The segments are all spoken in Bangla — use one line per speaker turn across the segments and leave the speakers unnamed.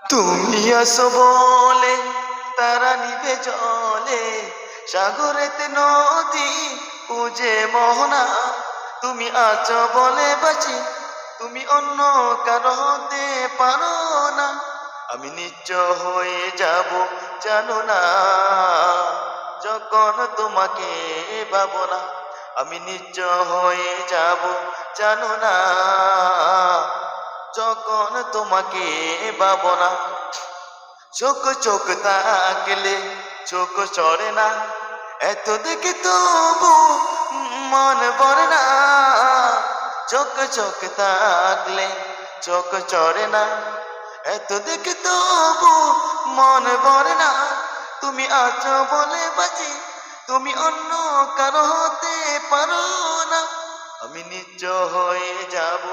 তুমি আসো বলে তারা নিভে জলে, সাগরেতে নদী পুজে মোহনা। তুমি আছো বলে বাঁচি, তুমি অন্য কারো হতে পারো না। আমি নিশ্চয় হয়ে যাব জানো না, যখন তোমাকে পাবো না। আমি নিশ্চয় হয়ে যাব জানো না, যখন তোমাকে পাবো না। চোখ চোখ তাকলে চোখ চড়ে না, এত দেখে তবু মন ভরে না। চোখ চোখ তাকলে চোখ চড়ে না, এত দেখে তবু মন ভরে না। তুমি আছো বলে বাঁচি, তুমি অন্য কারো হতে পারো না। আমি নিশ্চয় হয়ে যাব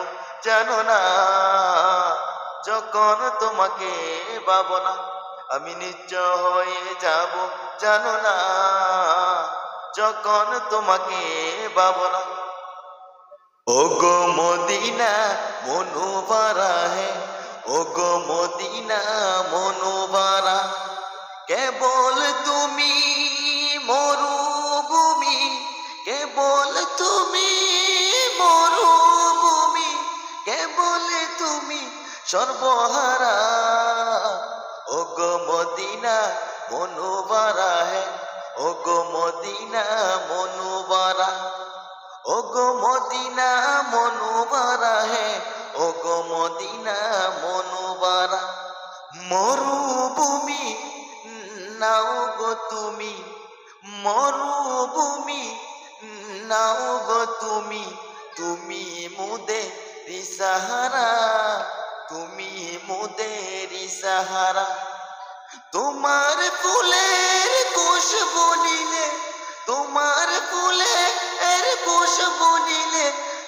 জানো না, যখন তোমাকে পাবো না। আমি নিশ্চয় হয়ে যাব জানো না, যখন তোমাকে পাবো না। ও গো মদিনা মনোবারা হে, ও গো মদিনা মনোবারা। কেবল তুমি মরুভূমি, কেবল তুমি মরুভূমি, কেবল তুমি সর্বহারা। ও গো মদিনা মনোবারা হে, ও গো মদিনা মনোবারা। ও গো মদিনা মনোবারা হে, ও গো মদিনা মনোবারা। মরুভূমি নাও গো তুমি, মরুভূমি নাও গো তুমি, তুমি মুদেরি সাহারা, তুমি মুদেরি সাহারা। তোমার ফুলের খুশবু নিলে, তোমার ফুলের খুশবু নিলে,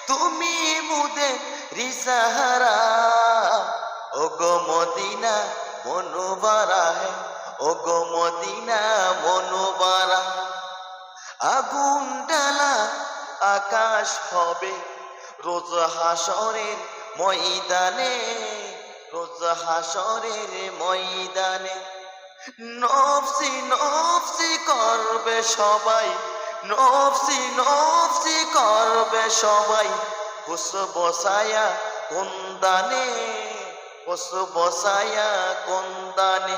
তুমি মুদেরি সাহারা। ও গো মদিনা মনোবারা হে, ও গো মদিনা মনোবারা। আগুন ডালা আকাশ হবে রোজ হাসরের ময়দানে, রোজ হাসরের ময়দানে। নফসি নফসি করবে সবাই, নফসি নফসি করবে সবাই। বস বসায়া কোন্দানে, বস বসায়া কোন্দানে।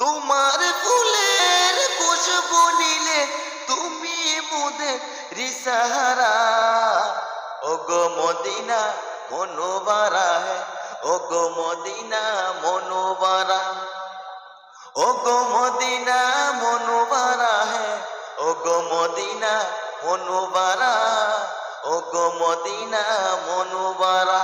তোমার ফুলের খুশবু নিলে, তুমি মুদেরি সাহারা। ও গো মদিনা মনোবারা হে, ও গো মদিনা মনোবারা। ও গো মদিনা মনোবারা হে, ও গো মদিনা মনোবারা, ও গো মদিনা মনোবারা।